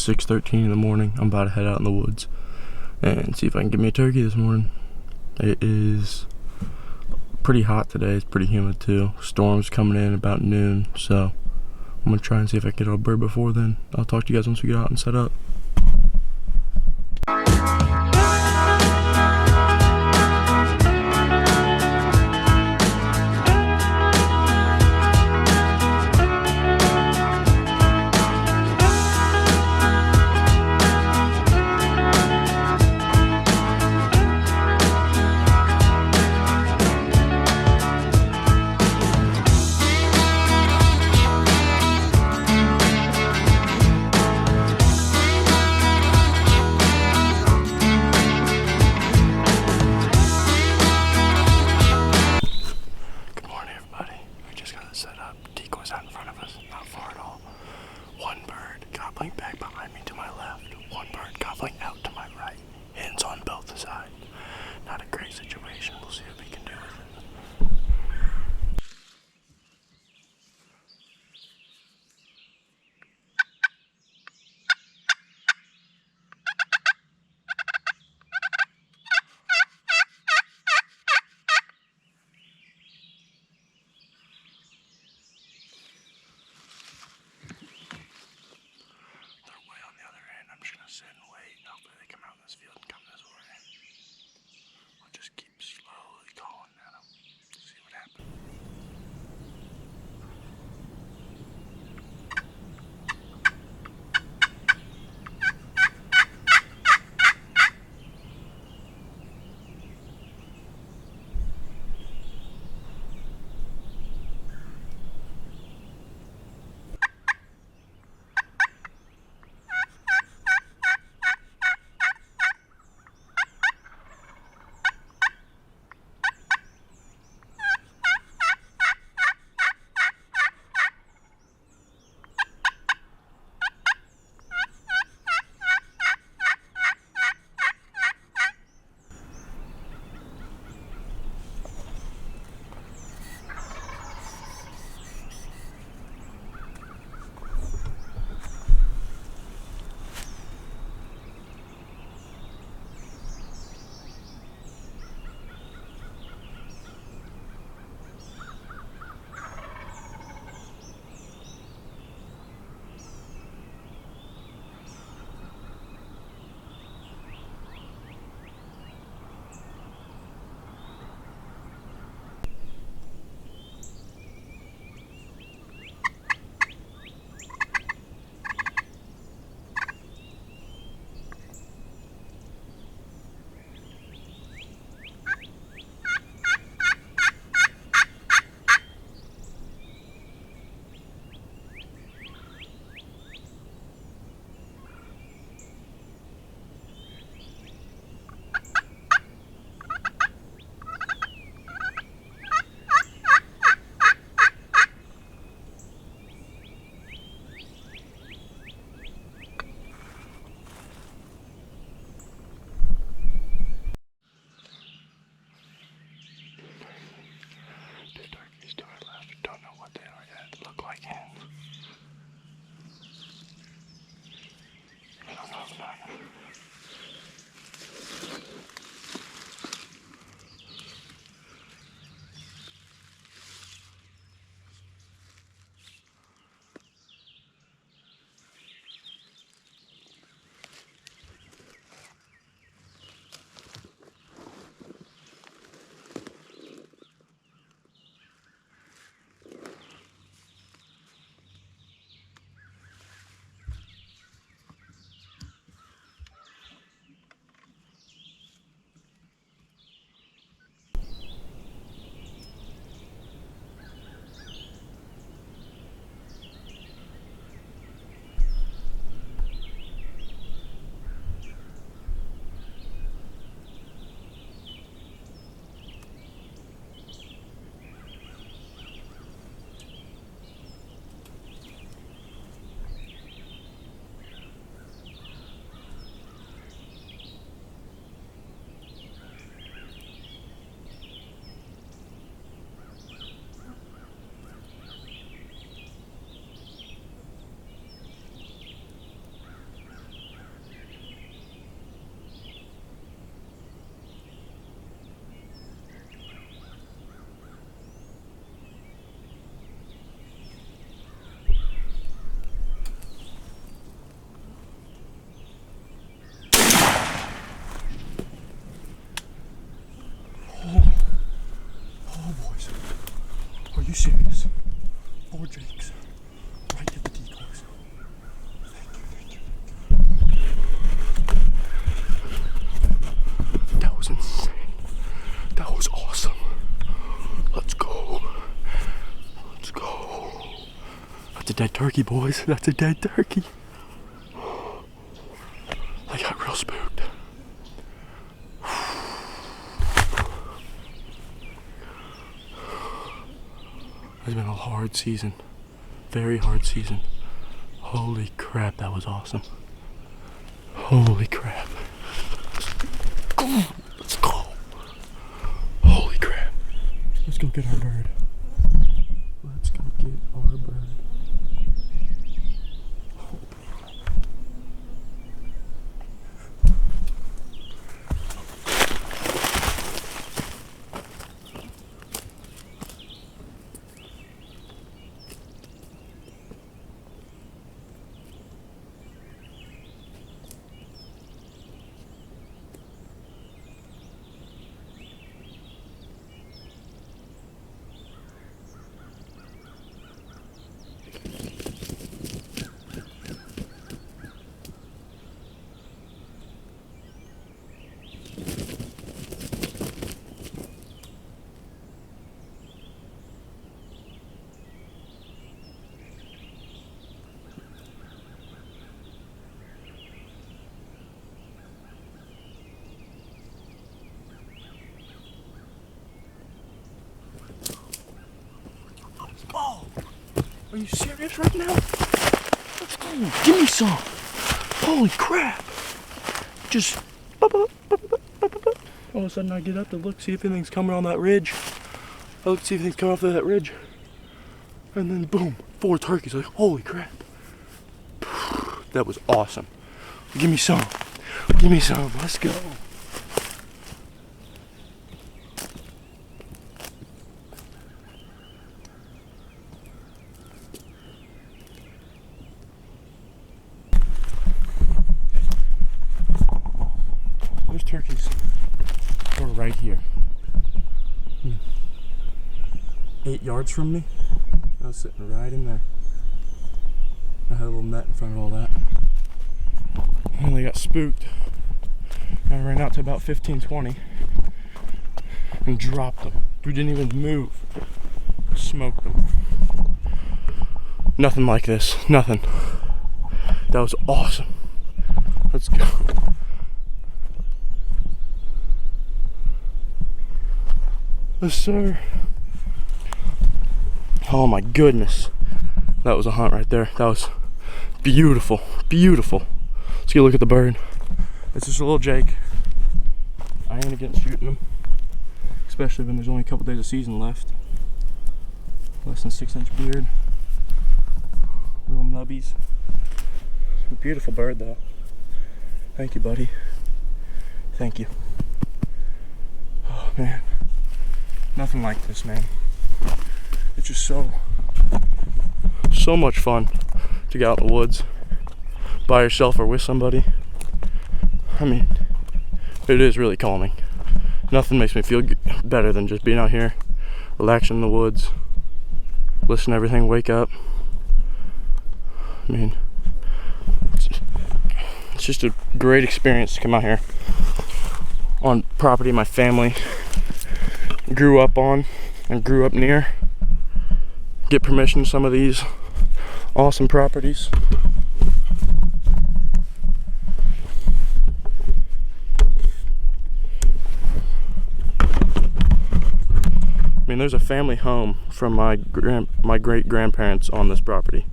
6:13 in the morning. I'm about to head out in the woods and see if I can get me a turkey this morning. It is pretty hot today. It's pretty humid too. Storm's coming in about noon, so I'm gonna try and see if I can get a bird before then. I'll talk to you guys once we get out and set up. Back behind me to my left, one bird gobbling out to my right, hens on both sides. Not a great situation. We'll see what we can do with it. Sit and wait, and hopefully they come out in this field and come this way. I'll just keep slowly calling at them, see what happens. serious? 4 jakes. Right to the decoys. Thank you. That was insane. That was awesome. Let's go. Let's go. That's a dead turkey, boys. That's a dead turkey. I got real spooked. It's been a hard season. Very hard season. Holy crap, that was awesome. Holy crap. Let's go. Holy crap. Let's go get our bird. Let's go get our bird. Are you serious right now? Let's go. Give me some. Holy crap. Just all of a sudden I get up to look, see if anything's coming on that ridge. I look, see if anything's coming off of that ridge. And then boom, 4 turkeys. Like, holy crap. That was awesome. Give me some. Give me some. Let's go. Those turkeys were right here. 8 yards from me. I was sitting right in there. I had a little net in front of all that. And they got spooked. I ran out to about 15, 20 and dropped them. We didn't even move. Smoked them. Nothing like this. Nothing. That was awesome. Let's go. Yes, sir. Oh my goodness. That was a hunt right there. That was beautiful. Beautiful. Let's get a look at the bird. It's just a little Jake. I ain't against shooting them, especially when there's only a couple days of season left. Less than 6-inch beard. Little nubbies. Beautiful bird though. Thank you, buddy. Thank you. Oh man. Nothing like this, man. It's just so much fun to get out in the woods by yourself or with somebody. I mean, it is really calming. Nothing makes me feel better than just being out here, relaxing in the woods, listen to everything, wake up. I mean, it's just a great experience to come out here on property my family grew up on and grew up near. Get permission to some of these awesome properties. I mean, there's a family home from my great grandparents on this property,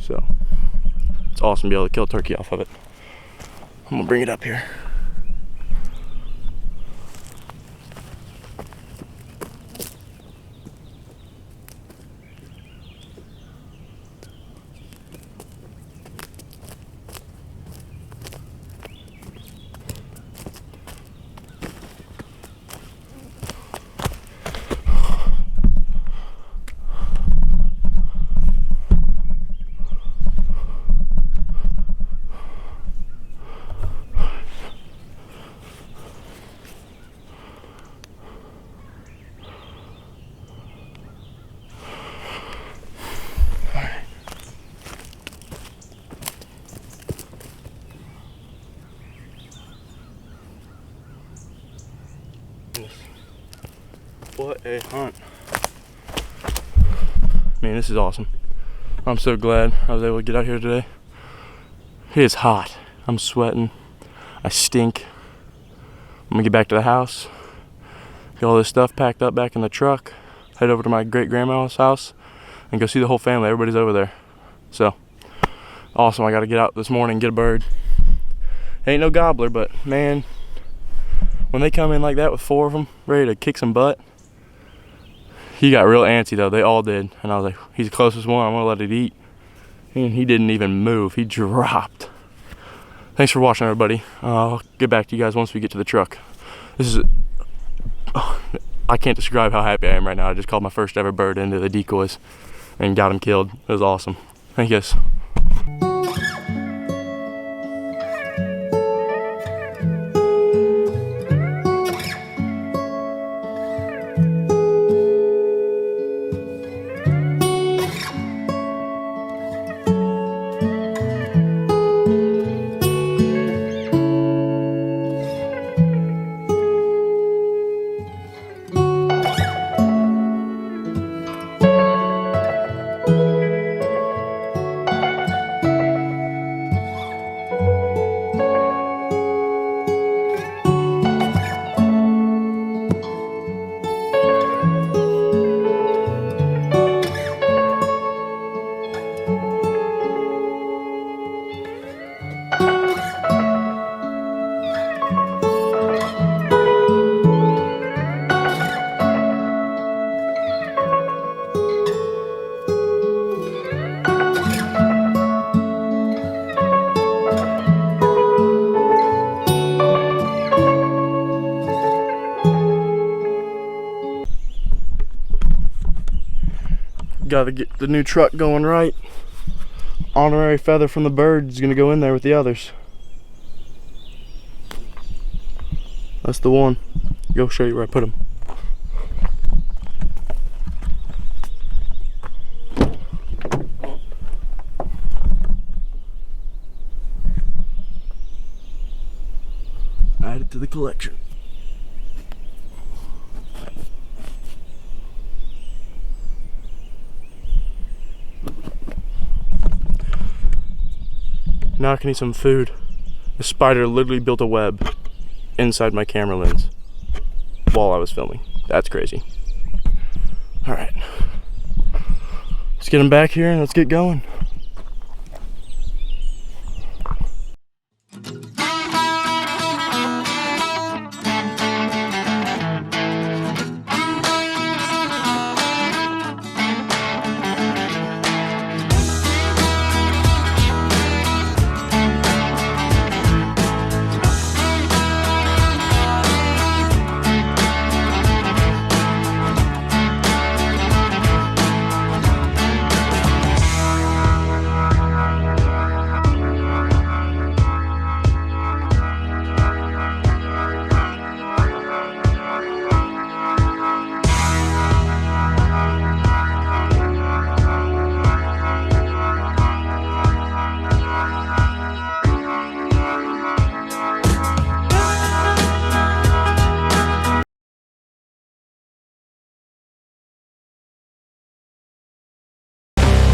so it's awesome to be able to kill a turkey off of it. I'm gonna bring it up here. What a hunt. Man, this is awesome. I'm so glad I was able to get out here today. It is hot. I'm sweating. I stink. I'm gonna get back to the house, get all this stuff packed up back in the truck, head over to my great-grandma's house, and go see the whole family. Everybody's over there. So, awesome. I gotta get out this morning and get a bird. Ain't no gobbler, but man, when they come in like that with 4 of them, ready to kick some butt, he got real antsy though. They all did. And I was like, he's the closest one. I'm gonna let it eat. And he didn't even move. He dropped. Thanks for watching, everybody. I'll get back to you guys once we get to the truck. This is, I can't describe how happy I am right now. I just called my first ever bird into the decoys and got him killed. It was awesome. Thank you guys. Gotta get the new truck going right. Honorary feather from the bird is gonna go in there with the others. That's the one. Go show you where I put him. Add it to the collection. Now I can eat some food. The spider literally built a web inside my camera lens while I was filming. That's crazy. All right, let's get him back here and let's get going.